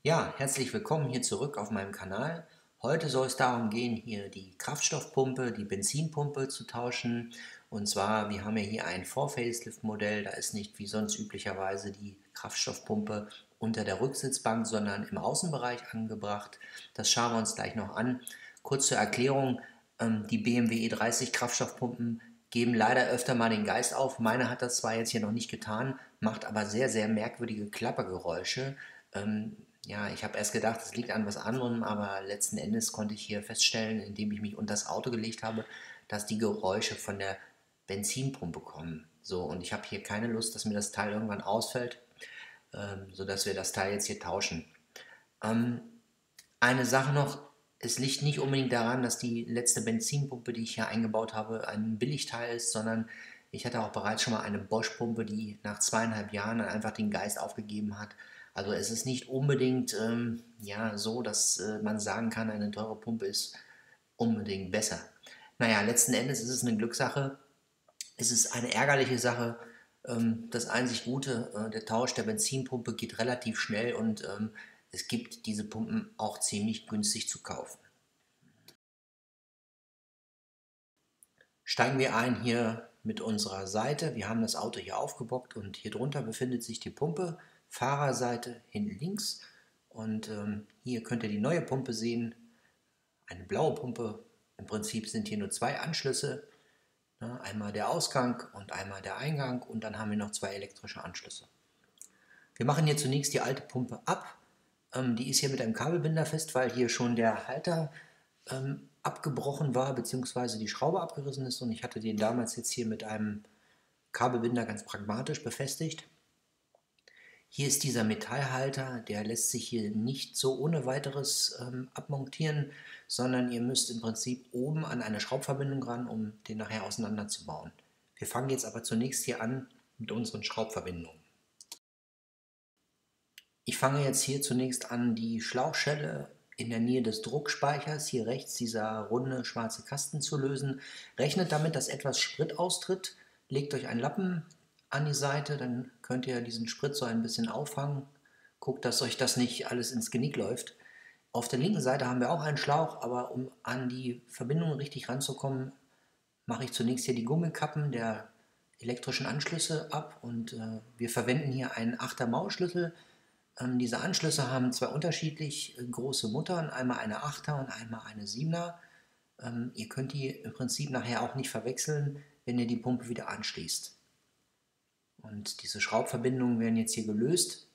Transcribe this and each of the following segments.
Ja, herzlich willkommen hier zurück auf meinem Kanal. Heute soll es darum gehen, hier die Kraftstoffpumpe, die Benzinpumpe zu tauschen. Und zwar, wir haben ja hier ein Vor-Facelift-Modell, da ist nicht wie sonst üblicherweise die Kraftstoffpumpe unter der Rücksitzbank, sondern im Außenbereich angebracht. Das schauen wir uns gleich noch an. Kurz zur Erklärung, die BMW E30 Kraftstoffpumpen geben leider öfter mal den Geist auf. Meine hat das zwar jetzt hier noch nicht getan, macht aber sehr, sehr merkwürdige Klappergeräusche. Ähm, ja, ich habe erst gedacht, es liegt an was anderem, aber letzten Endes konnte ich hier feststellen, indem ich mich unter das Auto gelegt habe, dass die Geräusche von der Benzinpumpe kommen. So, und ich habe hier keine Lust, dass mir das Teil irgendwann ausfällt, sodass wir das Teil jetzt hier tauschen. Ähm, eine Sache noch, es liegt nicht unbedingt daran, dass die letzte Benzinpumpe, die ich hier eingebaut habe, ein Billigteil ist, sondern ich hatte auch bereits schon mal eine Bosch-Pumpe, die nach 2,5 Jahren dann einfach den Geist aufgegeben hat. Also es ist nicht unbedingt ja, so, dass man sagen kann, eine teure Pumpe ist unbedingt besser. Naja, letzten Endes ist es eine Glückssache. Es ist eine ärgerliche Sache. Das einzig Gute, der Tausch der Benzinpumpe geht relativ schnell und es gibt diese Pumpen auch ziemlich günstig zu kaufen. Steigen wir ein hier mit unserer Seite. Wir haben das Auto hier aufgebockt und hier drunter befindet sich die Pumpe. Fahrerseite hinten links. Und hier könnt ihr die neue Pumpe sehen. Eine blaue Pumpe. Im Prinzip sind hier nur zwei Anschlüsse. Ne? Einmal der Ausgang und einmal der Eingang. Und dann haben wir noch zwei elektrische Anschlüsse. Wir machen hier zunächst die alte Pumpe ab. Die ist hier mit einem Kabelbinder fest, weil hier schon der Halter abgebrochen war, beziehungsweise die Schraube abgerissen ist. Und ich hatte den damals jetzt hier mit einem Kabelbinder ganz pragmatisch befestigt. Hier ist dieser Metallhalter, der lässt sich hier nicht so ohne weiteres abmontieren, sondern ihr müsst im Prinzip oben an eine Schraubverbindung ran, um den nachher auseinanderzubauen. Wir fangen jetzt aber zunächst hier an mit unseren Schraubverbindungen. Ich fange jetzt hier zunächst an, die Schlauchschelle in der Nähe des Druckspeichers, hier rechts dieser runde schwarze Kasten zu lösen. Rechnet damit, dass etwas Sprit austritt. Legt euch einen Lappen an die Seite, dann könnt ihr diesen Sprit so ein bisschen auffangen. Guckt, dass euch das nicht alles ins Genick läuft. Auf der linken Seite haben wir auch einen Schlauch, aber um an die Verbindung richtig ranzukommen, mache ich zunächst hier die Gummikappen der elektrischen Anschlüsse ab und wir verwenden hier einen 8er Maulschlüssel. Diese Anschlüsse haben zwei unterschiedlich große Muttern, einmal eine 8er und einmal eine 7er. Ihr könnt die im Prinzip nachher auch nicht verwechseln, wenn ihr die Pumpe wieder anschließt. Und diese Schraubverbindungen werden jetzt hier gelöst.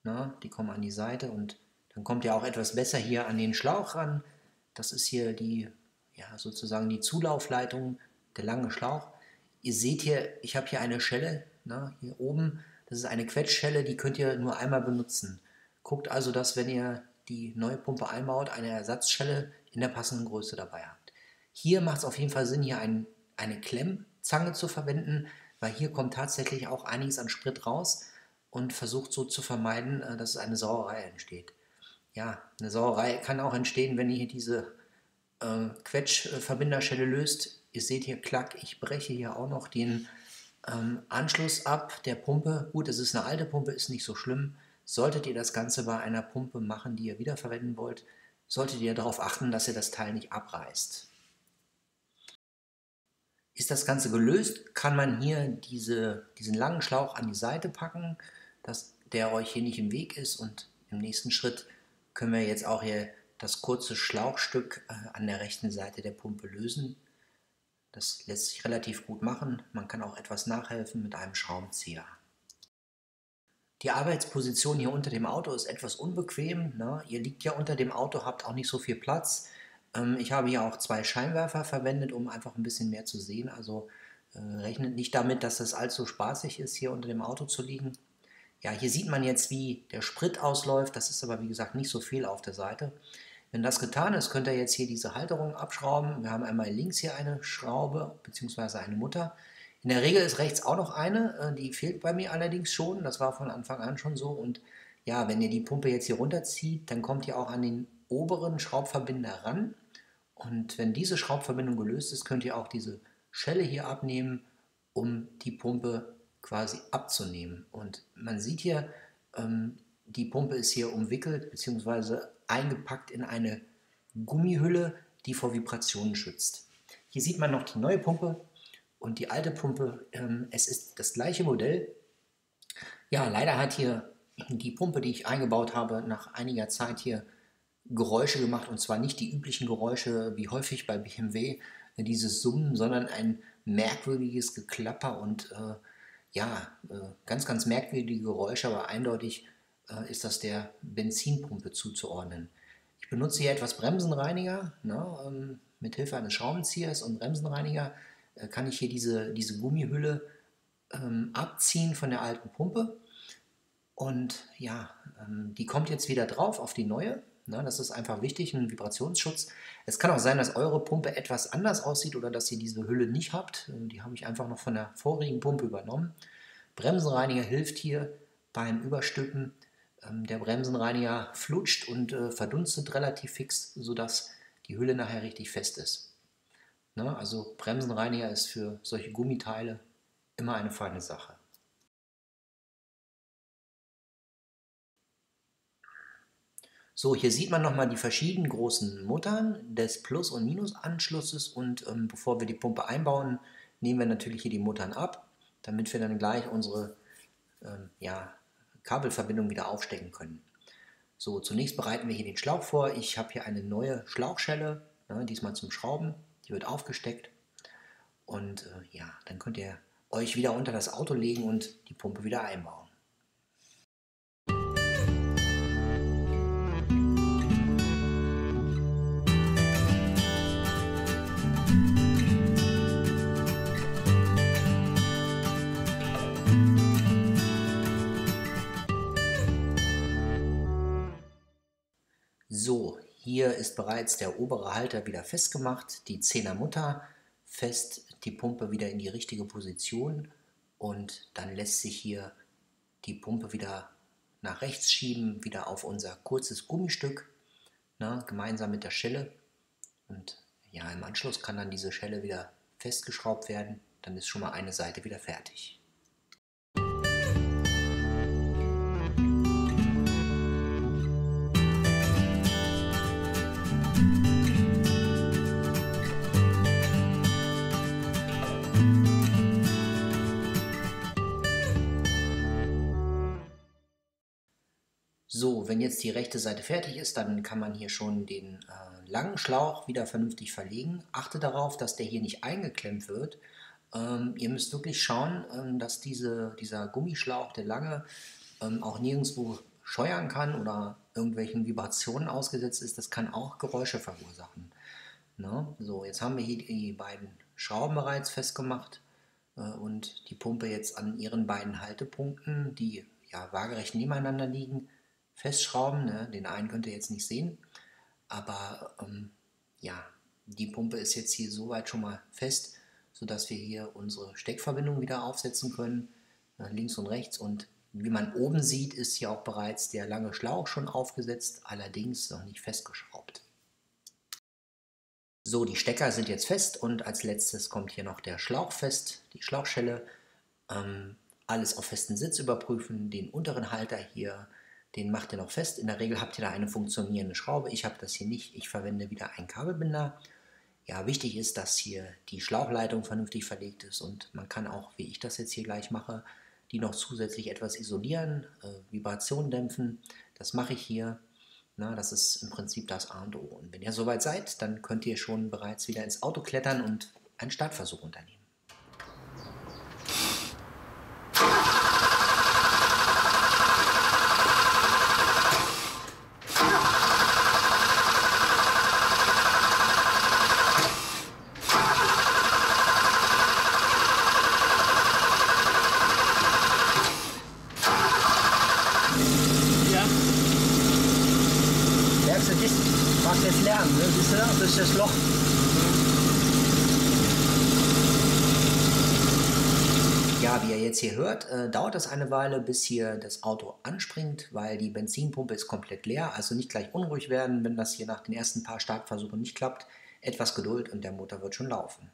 Na, die kommen an die Seite und dann kommt ihr auch etwas besser hier an den Schlauch ran. Das ist hier die, ja, sozusagen die Zulaufleitung, der lange Schlauch. Ihr seht hier, ich habe hier eine Schelle, na, hier oben. Das ist eine Quetschschelle, die könnt ihr nur einmal benutzen. Guckt also, dass wenn ihr die neue Pumpe einbaut, eine Ersatzschelle in der passenden Größe dabei habt. Hier macht es auf jeden Fall Sinn, hier eine Klemmzange zu verwenden, weil hier kommt tatsächlich auch einiges an Sprit raus und versucht so zu vermeiden, dass eine Sauerei entsteht. Ja, eine Sauerei kann auch entstehen, wenn ihr hier diese Quetschverbinderschelle löst. Ihr seht hier, klack, ich breche hier auch noch den Anschluss ab der Pumpe. Gut, es ist eine alte Pumpe, ist nicht so schlimm. Solltet ihr das Ganze bei einer Pumpe machen, die ihr wiederverwenden wollt, solltet ihr darauf achten, dass ihr das Teil nicht abreißt. Ist das Ganze gelöst, kann man hier diesen langen Schlauch an die Seite packen, dass der euch hier nicht im Weg ist, und im nächsten Schritt können wir jetzt auch hier das kurze Schlauchstück an der rechten Seite der Pumpe lösen. Das lässt sich relativ gut machen. Man kann auch etwas nachhelfen mit einem Schraubenzieher. Die Arbeitsposition hier unter dem Auto ist etwas unbequem. Ne? Ihr liegt ja unter dem Auto, habt auch nicht so viel Platz. Ich habe hier auch zwei Scheinwerfer verwendet, um einfach ein bisschen mehr zu sehen. Also rechnet nicht damit, dass es allzu spaßig ist, hier unter dem Auto zu liegen. Ja, hier sieht man jetzt, wie der Sprit ausläuft. Das ist aber, wie gesagt, nicht so viel auf der Seite. Wenn das getan ist, könnt ihr jetzt hier diese Halterung abschrauben. Wir haben einmal links hier eine Schraube bzw. eine Mutter. In der Regel ist rechts auch noch eine, die fehlt bei mir allerdings schon. Das war von Anfang an schon so. Und ja, wenn ihr die Pumpe jetzt hier runterzieht, dann kommt ihr auch an den oberen Schraubverbinder ran. Und wenn diese Schraubverbindung gelöst ist, könnt ihr auch diese Schelle hier abnehmen, um die Pumpe quasi abzunehmen. Und man sieht hier, Die Pumpe ist hier umwickelt bzw. eingepackt in eine Gummihülle, die vor Vibrationen schützt. Hier sieht man noch die neue Pumpe und die alte Pumpe. Es ist das gleiche Modell. Ja, leider hat hier die Pumpe, die ich eingebaut habe, nach einiger Zeit hier Geräusche gemacht, und zwar nicht die üblichen Geräusche wie häufig bei BMW, dieses Summen, sondern ein merkwürdiges Geklapper und ganz, ganz merkwürdige Geräusche, aber eindeutig ist das der Benzinpumpe zuzuordnen. Ich benutze hier etwas Bremsenreiniger, ne, mit Hilfe eines Schraubenziehers und Bremsenreiniger kann ich hier diese Gummihülle abziehen von der alten Pumpe. Und ja, die kommt jetzt wieder drauf auf die neue. Ne, das ist einfach wichtig, ein Vibrationsschutz. Es kann auch sein, dass eure Pumpe etwas anders aussieht oder dass ihr diese Hülle nicht habt. Die habe ich einfach noch von der vorigen Pumpe übernommen. Bremsenreiniger hilft hier beim Überstülpen. Der Bremsenreiniger flutscht und verdunstet relativ fix, sodass die Hülle nachher richtig fest ist. Ne, also Bremsenreiniger ist für solche Gummiteile immer eine feine Sache. So, hier sieht man nochmal die verschiedenen großen Muttern des Plus- und Minusanschlusses, und bevor wir die Pumpe einbauen, nehmen wir natürlich hier die Muttern ab, damit wir dann gleich unsere Kabelverbindung wieder aufstecken können. So, zunächst bereiten wir hier den Schlauch vor. Ich habe hier eine neue Schlauchschelle, diesmal zum Schrauben, die wird aufgesteckt, und dann könnt ihr euch wieder unter das Auto legen und die Pumpe wieder einbauen. So, hier ist bereits der obere Halter wieder festgemacht, die 10er Mutter fest, die Pumpe wieder in die richtige Position, und dann lässt sich hier die Pumpe wieder nach rechts schieben, wieder auf unser kurzes Gummistück, gemeinsam mit der Schelle, und ja, im Anschluss kann dann diese Schelle wieder festgeschraubt werden, dann ist schon mal eine Seite wieder fertig. So, wenn jetzt die rechte Seite fertig ist, dann kann man hier schon den langen Schlauch wieder vernünftig verlegen. Achte darauf, dass der hier nicht eingeklemmt wird. Ihr müsst wirklich schauen, dass dieser Gummischlauch, der lange, auch nirgendwo scheuern kann oder irgendwelchen Vibrationen ausgesetzt ist. Das kann auch Geräusche verursachen. Ne? So, jetzt haben wir hier die beiden Schrauben bereits festgemacht und die Pumpe jetzt an ihren beiden Haltepunkten, die ja waagerecht nebeneinander liegen, festschrauben. Ne? Den einen könnt ihr jetzt nicht sehen, aber die Pumpe ist jetzt hier soweit schon mal fest, sodass wir hier unsere Steckverbindung wieder aufsetzen können, links und rechts. Und wie man oben sieht, ist hier auch bereits der lange Schlauch schon aufgesetzt, allerdings noch nicht festgeschraubt. So, die Stecker sind jetzt fest, und als letztes kommt hier noch der Schlauch fest, die Schlauchschelle. Alles auf festen Sitz überprüfen, den unteren Halter hier, den macht ihr noch fest. In der Regel habt ihr da eine funktionierende Schraube. Ich habe das hier nicht, ich verwende wieder einen Kabelbinder. Ja, wichtig ist, dass hier die Schlauchleitung vernünftig verlegt ist, und man kann auch, wie ich das jetzt hier gleich mache, die noch zusätzlich etwas isolieren, Vibration dämpfen. Das mache ich hier. Na, das ist im Prinzip das A und O. Und wenn ihr soweit seid, dann könnt ihr schon bereits wieder ins Auto klettern und einen Startversuch unternehmen. Merkst du, das macht jetzt Lärm, ne? Siehst du da? Das ist das Loch. Ja, wie ihr jetzt hier hört, dauert es eine Weile, bis hier das Auto anspringt, weil die Benzinpumpe ist komplett leer. Also nicht gleich unruhig werden, wenn das hier nach den ersten paar Startversuchen nicht klappt. Etwas Geduld und der Motor wird schon laufen.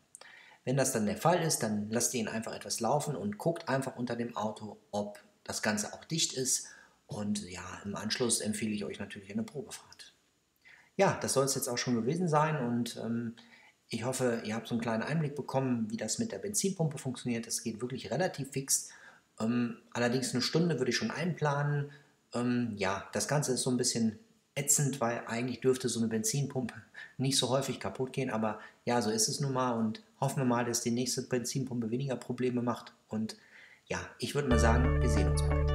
Wenn das dann der Fall ist, dann lasst ihr ihn einfach etwas laufen und guckt einfach unter dem Auto, ob das Ganze auch dicht ist. Und ja, im Anschluss empfehle ich euch natürlich eine Probefahrt. Ja, das soll es jetzt auch schon gewesen sein und ich hoffe, ihr habt so einen kleinen Einblick bekommen, wie das mit der Benzinpumpe funktioniert. Das geht wirklich relativ fix. Allerdings eine Stunde würde ich schon einplanen. Ja, das Ganze ist so ein bisschen ätzend, weil eigentlich dürfte so eine Benzinpumpe nicht so häufig kaputt gehen. Aber ja, so ist es nun mal und hoffen wir mal, dass die nächste Benzinpumpe weniger Probleme macht. Und ja, ich würde mal sagen, wir sehen uns bald.